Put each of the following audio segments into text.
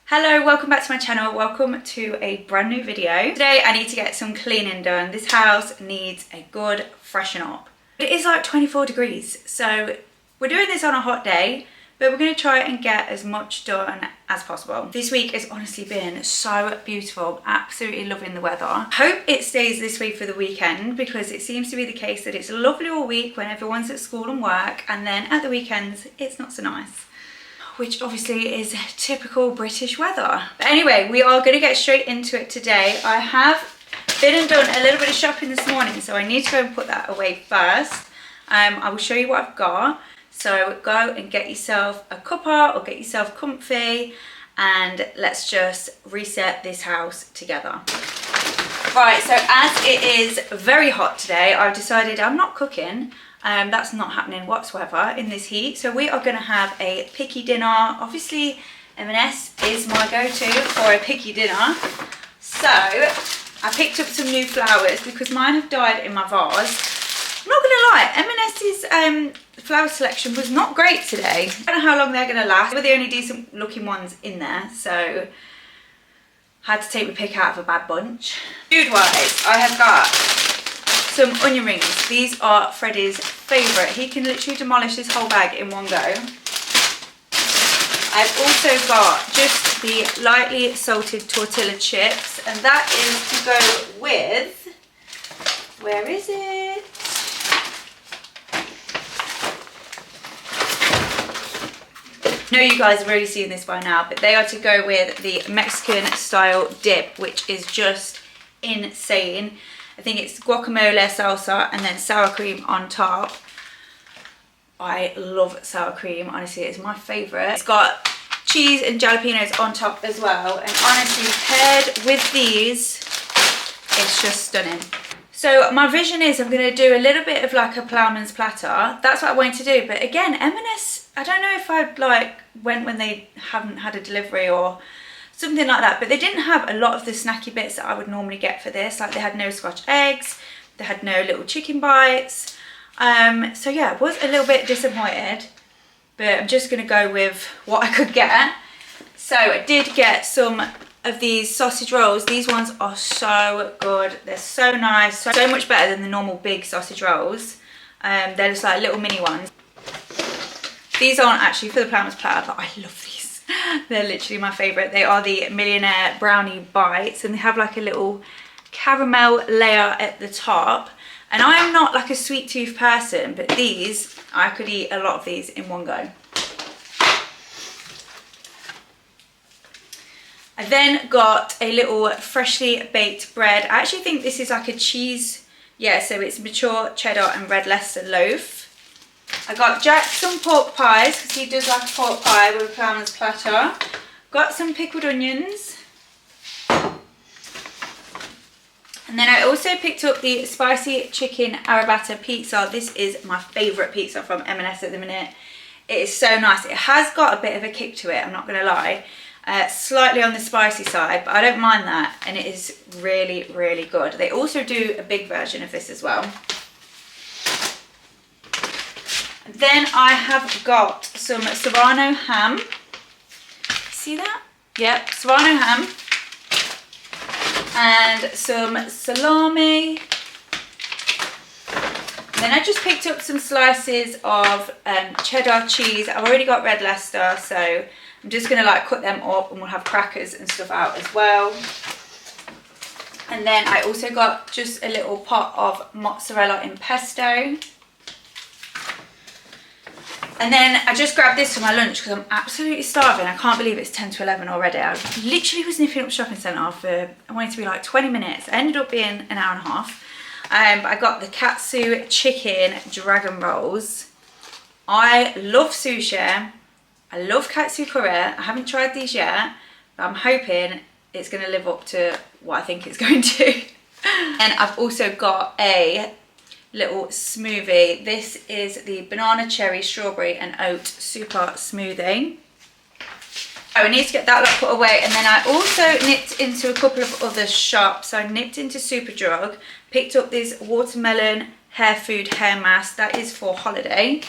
Hello, welcome back to my channel. Welcome to a brand new video. Today I need to get some cleaning done. This house needs a good freshen up. It is like 24 degrees, so we're doing this on a hot day, but we're going to try and get as much done as possible. This week has honestly been so beautiful. Absolutely loving the weather. Hope it stays this way for the weekend, because it seems to be the case that it's lovely all week when everyone's at school and work, and then at the weekends it's not so nice, which obviously is typical British weather. But anyway, we are going to get straight into it today. I have been and done a little bit of shopping this morning, so I need to go and put that away first. I will show you what I've got. So go and get yourself a cuppa or get yourself comfy, and let's just reset this house together. Right, so as it is very hot today, I've decided I'm not cooking. That's not happening whatsoever in this heat. So we are going to have a picky dinner. Obviously, M&S is my go-to for a picky dinner. So I picked up some new flowers because mine have died in my vase. I'm not going to lie, M&S's flower selection was not great today. I don't know how long they're going to last. They were the only decent looking ones in there, so had to take my pick out of a bad bunch. Food-wise, I have got some onion rings. These are Freddie's favourite. He can literally demolish this whole bag in one go. I've also got just the lightly salted tortilla chips, and that is to go with, where is it? I know you guys have already seen this by now, but they are to go with the Mexican style dip, which is just insane. I think it's guacamole, salsa, and then sour cream on top. I love sour cream, honestly, it's my favourite. It's got cheese and jalapenos on top as well, and honestly, paired with these, it's just stunning. So my vision is I'm going to do a little bit of like a ploughman's platter. That's what I wanted to do, but again, M&S, I don't know if I'd like went when they haven't had a delivery or something like that, but they didn't have a lot of the snacky bits that I would normally get for this. Like they had no Scotch eggs, they had no little chicken bites. So yeah, I was a little bit disappointed, but I'm just gonna go with what I could get. So I did get some of these sausage rolls. These ones are so good. They're so nice, so much better than the normal big sausage rolls. They're just like little mini ones. These aren't actually for the ploughman's platter, but I love these. They're literally my favourite. They are the Millionaire Brownie Bites, and they have like a little caramel layer at the top. And I am not like a sweet tooth person, but these, I could eat a lot of these in one go. I then got a little freshly baked bread. I actually think this is like a cheese, yeah, so it's mature cheddar and red Leicester loaf. I got Jack some pork pies, because he does like a pork pie with a ploughman's platter. Got some pickled onions. And then I also picked up the spicy chicken arrabbiata pizza. This is my favourite pizza from M&S at the minute. It is so nice. It has got a bit of a kick to it, I'm not going to lie. Slightly on the spicy side, but I don't mind that, and it is really, really good. They also do a big version of this as well. Then I have got some Serrano ham. See that? Yep, Serrano ham. And some salami. And then I just picked up some slices of cheddar cheese. I've already got red Leicester, so I'm just going to like cut them up, and we'll have crackers and stuff out as well. And then I also got just a little pot of mozzarella in pesto. And then I just grabbed this for my lunch because I'm absolutely starving. I can't believe it's 10 to 11 already. I literally was nipping up shopping centre for, I wanted to be like 20 minutes. It ended up being an hour and a half. But I got the katsu chicken dragon rolls. I love sushi. I love katsu curry. I haven't tried these yet, but I'm hoping it's going to live up to what I think it's going to. And I've also got a little smoothie. This is the banana, cherry, strawberry and oat super smoothie. Oh, I need to get that lot put away. And then I also nipped into a couple of other shops. So I nipped into Superdrug, picked up this watermelon hair food hair mask. That is for holiday,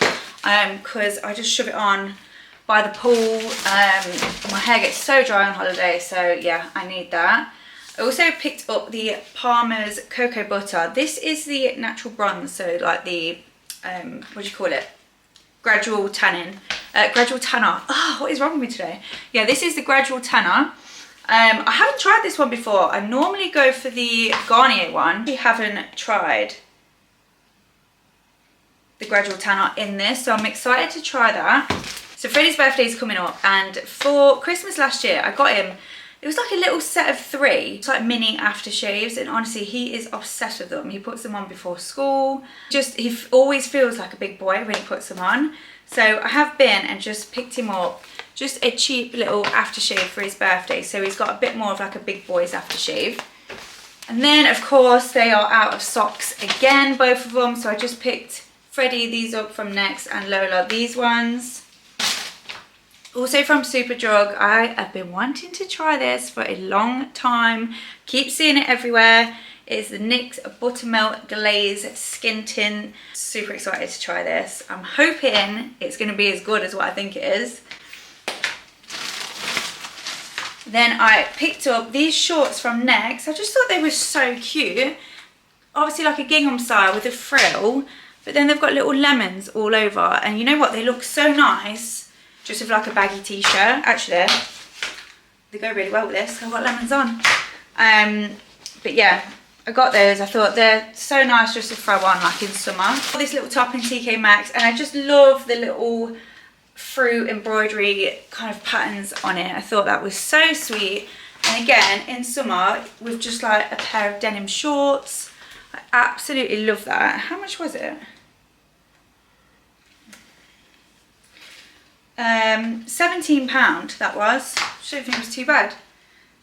because I just shove it on by the pool. My hair gets so dry on holiday, so yeah, I need that. I also picked up the Palmer's Cocoa Butter. This is the natural bronze, so like the, what do you call it? Gradual tanning. Gradual tanner. Oh, what is wrong with me today? Yeah, this is the gradual tanner. I haven't tried this one before. I normally go for the Garnier one. I haven't tried the gradual tanner in this, so I'm excited to try that. So Freddie's birthday is coming up, and for Christmas last year I got him, it was like a little set of 3. It's like mini aftershaves, and honestly he is obsessed with them. He puts them on before school. He always feels like a big boy when he puts them on. So I have been and just picked him up just a cheap little aftershave for his birthday, so he's got a bit more of like a big boy's aftershave. And then of course they are out of socks again, both of them, so I just picked Freddie these up from Next and Lola these ones. Also from Superdrug, I have been wanting to try this for a long time. Keep seeing it everywhere. It's the NYX Buttermilk Glaze Skin Tint. Super excited to try this. I'm hoping it's going to be as good as what I think it is. Then I picked up these shorts from Next. I just thought they were so cute. Obviously like a gingham style with a frill, but then they've got little lemons all over. And you know what? They look so nice just with like a baggy t-shirt. Actually, they go really well with this. I've got lemons on. But yeah, I got those. I thought they're so nice just to throw on like in summer. This little top in TK Maxx, and I just love the little fruit embroidery kind of patterns on it. I thought that was so sweet. And again, in summer with just like a pair of denim shorts. I absolutely love that. How much was it? £17 that was. I don't think it was too bad.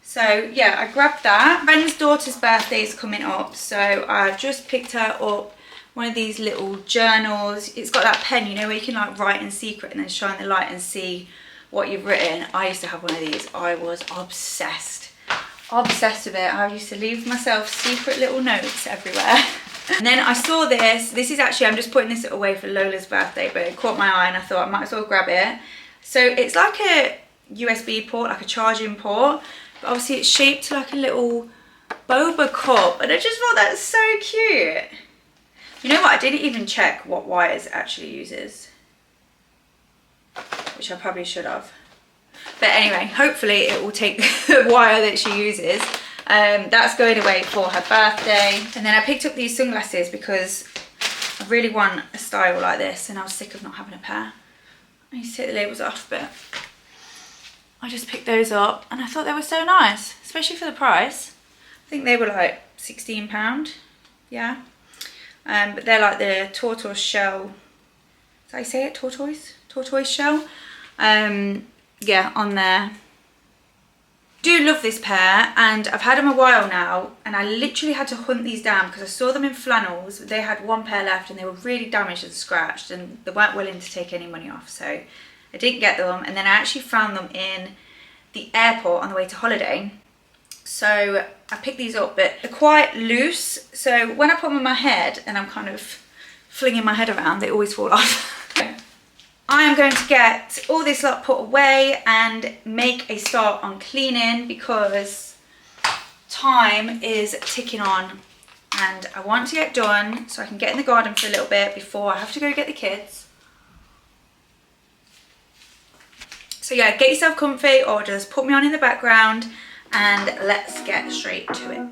So yeah, I grabbed that. Friend's daughter's birthday is coming up, so I've just picked her up one of these little journals. It's got that pen, you know, where you can like write in secret and then shine the light and see what you've written. I used to have one of these. I was obsessed with it. I used to leave myself secret little notes everywhere. And then I saw this. This is actually, I'm just putting this away for Lola's birthday, but it caught my eye and I thought I might as well grab it. So it's like a USB port, like a charging port, but obviously it's shaped like a little boba cup, and I just thought that's so cute. You know what, I didn't even check what wires it actually uses, which I probably should have. But anyway, hopefully it will take the wire that she uses. That's going away for her birthday. And then I picked up these sunglasses because I really want a style like this, and I was sick of not having a pair. I need to take the labels off, but I just picked those up and I thought they were so nice, especially for the price. I think they were like £16, yeah. But they're like the tortoise shell, is that how you say it, tortoise shell, yeah, on there. Do love this pair, and I've had them a while now, and I literally had to hunt these down because I saw them in flannels. They had one pair left and they were really damaged and scratched, and they weren't willing to take any money off, so I didn't get them. And then I actually found them in the airport on the way to holiday, so I picked these up. But they're quite loose, so when I put them on my head and I'm kind of flinging my head around, they always fall off. I am going to get all this lot put away and make a start on cleaning because time is ticking on and I want to get done so I can get in the garden for a little bit before I have to go get the kids. So yeah, get yourself comfy or just put me on in the background and let's get straight to it.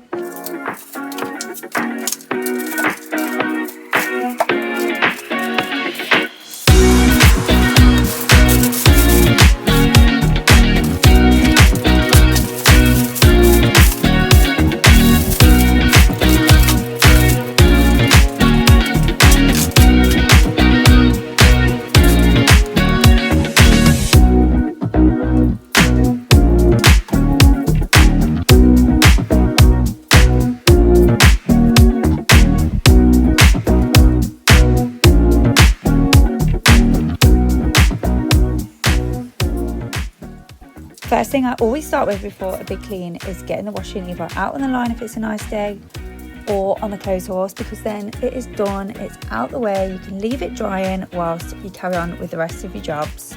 First thing I always start with before a big clean is getting the washing either out on the line if it's a nice day or on the clothes horse, because then it is done, it's out the way, you can leave it drying whilst you carry on with the rest of your jobs.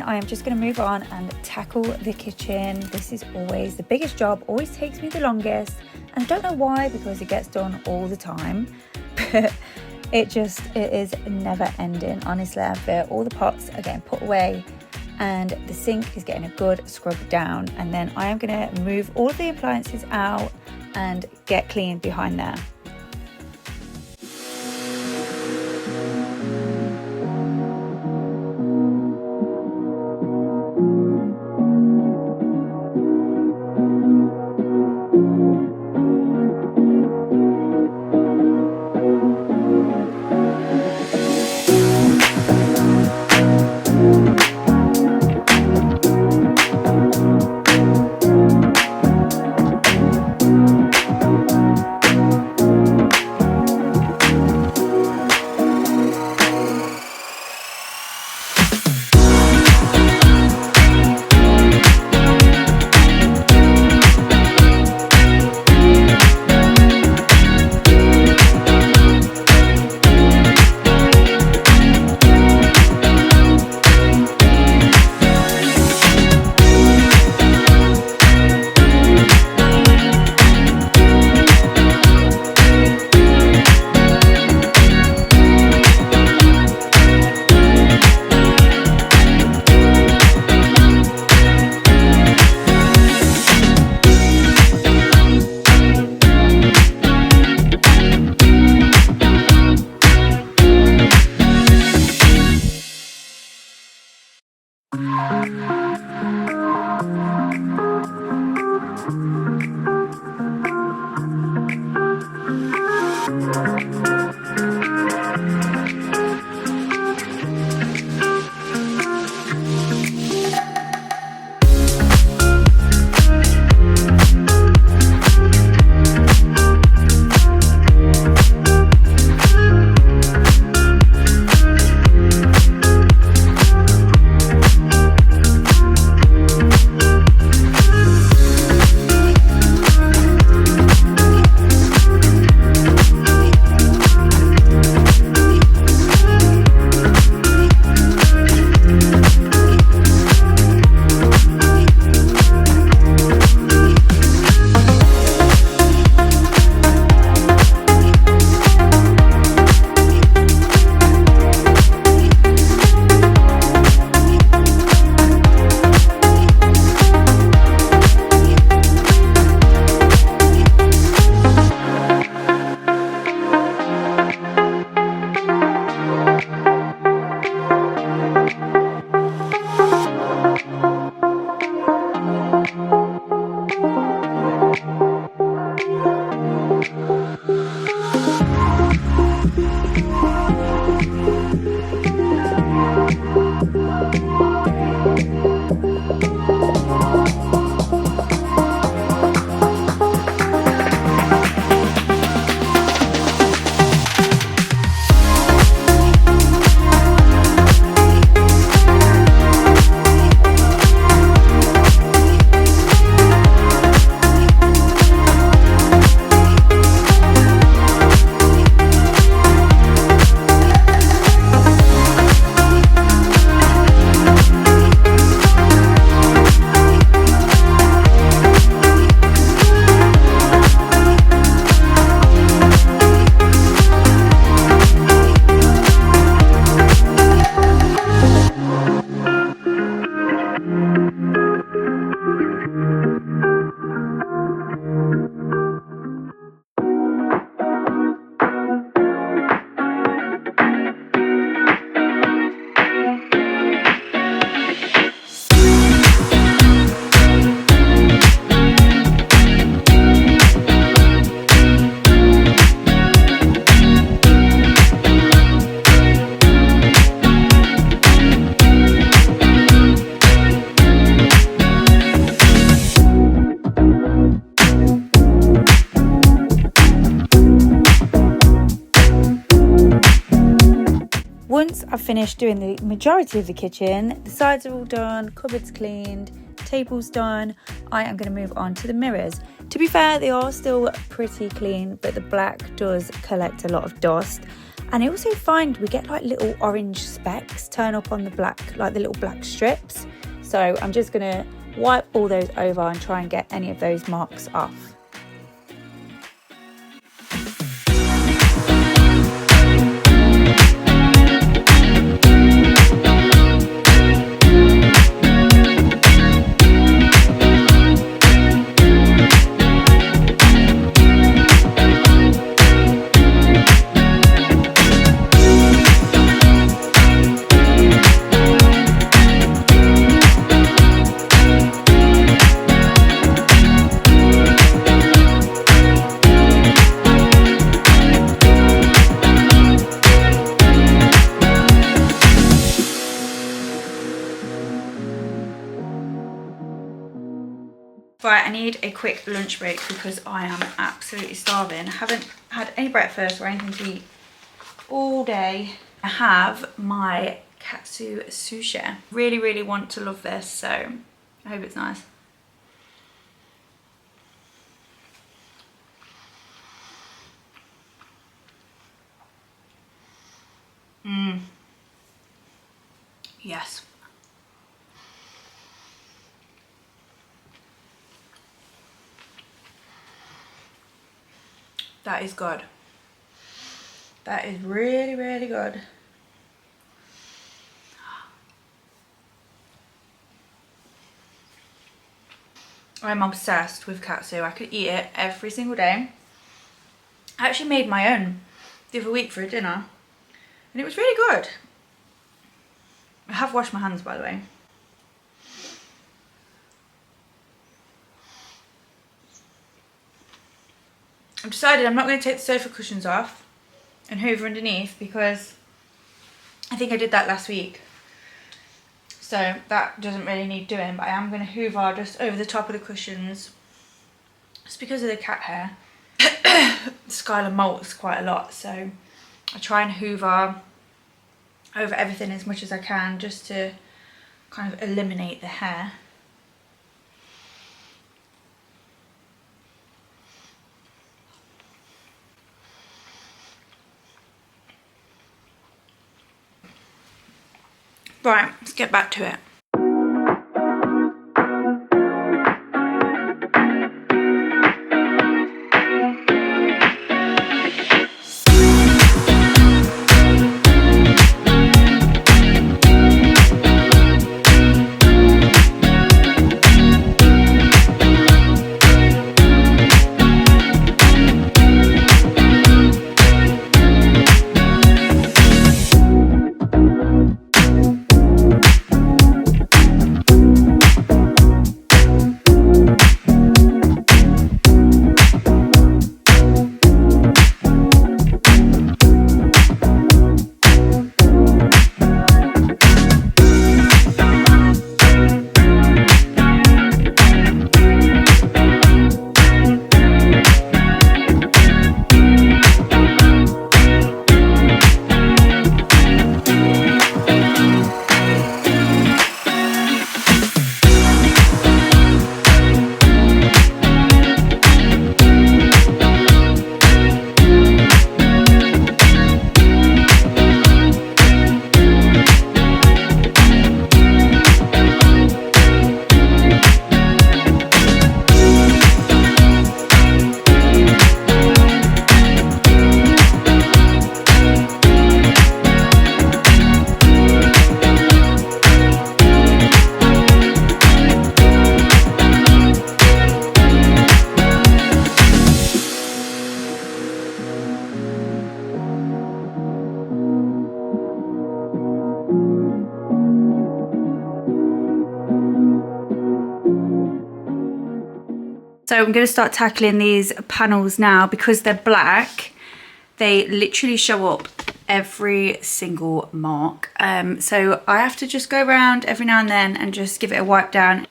then I am just going to move on and tackle the kitchen. This is always the biggest job, always takes me the longest, and I don't know why, because it gets done all the time, but it is never ending. Honestly, I feel all the pots are getting put away and the sink is getting a good scrub down, and then I am going to move all of the appliances out and get clean behind there. Once I've finished doing the majority of the kitchen, the sides are all done, cupboards cleaned, table's done, I am going to move on to the mirrors. To be fair, they are still pretty clean, but the black does collect a lot of dust. And I also find we get like little orange specks turn up on the black, like the little black strips. So I'm just gonna wipe all those over and try and get any of those marks off. Right, I need a quick lunch break because I am absolutely starving. I haven't had any breakfast or anything to eat all day. I have my katsu sushi. Really, really want to love this, so I hope it's nice. Yes. That is good. That is really, really good. I'm obsessed with katsu. I could eat it every single day. I actually made my own the other week for a dinner and it was really good. I have washed my hands, by the way. I've decided I'm not going to take the sofa cushions off and hoover underneath because I think I did that last week. So that doesn't really need doing, but I am going to hoover just over the top of the cushions just because of the cat hair. Skylar molts quite a lot, so I try and hoover over everything as much as I can just to kind of eliminate the hair. Right, let's get back to it. So I'm going to start tackling these panels now because they're black. They literally show up every single mark. So I have to just go around every now and then and just give it a wipe down.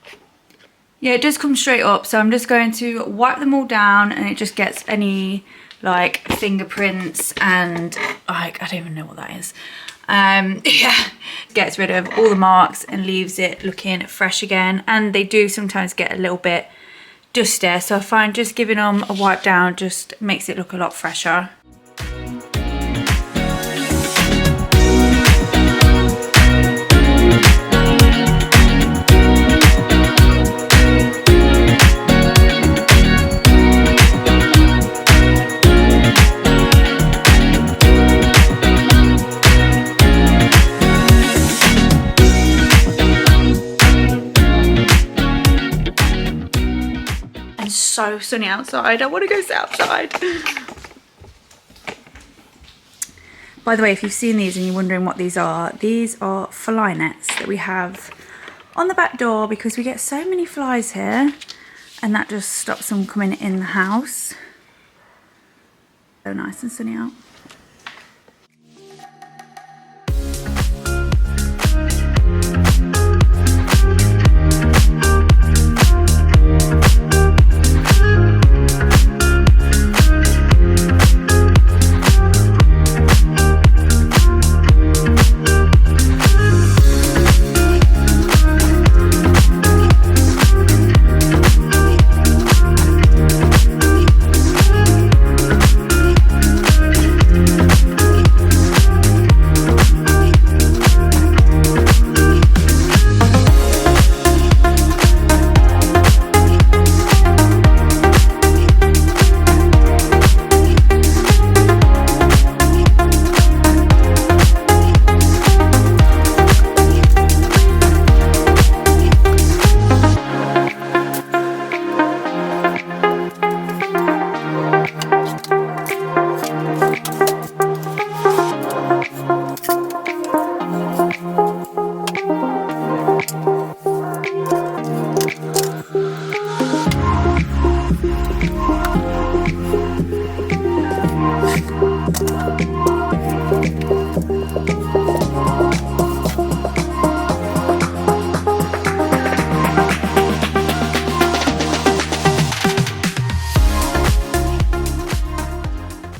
Yeah, it does come straight up. So I'm just going to wipe them all down and it just gets any like fingerprints and like, I don't even know what that is. Yeah, gets rid of all the marks and leaves it looking fresh again. And they do sometimes get a little bit dustier, so I find just giving them a wipe down just makes it look a lot fresher. so sunny outside. I want to go sit outside. By the way, if you've seen these and you're wondering what these are fly nets that we have on the back door because we get so many flies here, and that just stops them coming in the house. So nice and sunny out.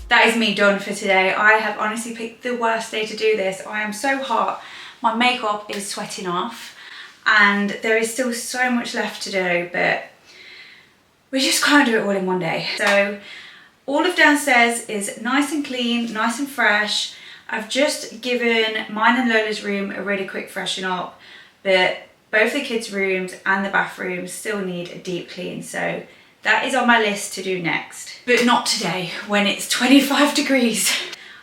That is me done for today. I have honestly picked the worst day to do this. I am so hot. My makeup is sweating off and there is still so much left to do, but we just can't do it all in one day. So all of downstairs is nice and clean, nice and fresh. I've just given mine and Lola's room a really quick freshen up, but both the kids' rooms and the bathrooms still need a deep clean. So that is on my list to do next. But not today when it's 25 degrees.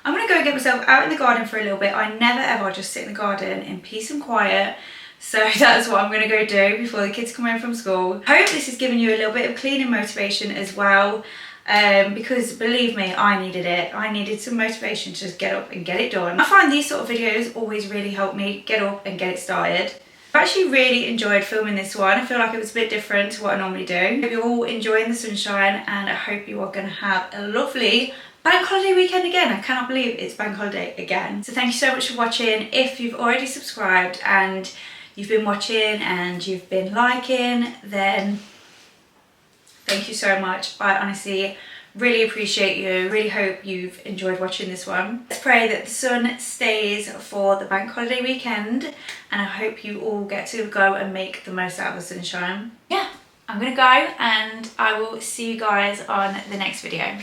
I'm gonna go get myself out in the garden for a little bit. I never ever just sit in the garden in peace and quiet. So that's what I'm gonna go do before the kids come home from school. I hope this has given you a little bit of cleaning motivation as well. Because believe me, I needed it. I needed some motivation to just get up and get it done. I find these sort of videos always really help me get up and get it started. I've actually really enjoyed filming this one. I feel like it was a bit different to what I normally do. I hope you're all enjoying the sunshine and I hope you are going to have a lovely bank holiday weekend again. I cannot believe it's bank holiday again. So thank you so much for watching. If you've already subscribed and you've been watching and you've been liking, then thank you so much. I honestly really appreciate you. Really hope you've enjoyed watching this one. Let's pray that the sun stays for the bank holiday weekend and I hope you all get to go and make the most out of the sunshine. Yeah, I'm gonna go and I will see you guys on the next video.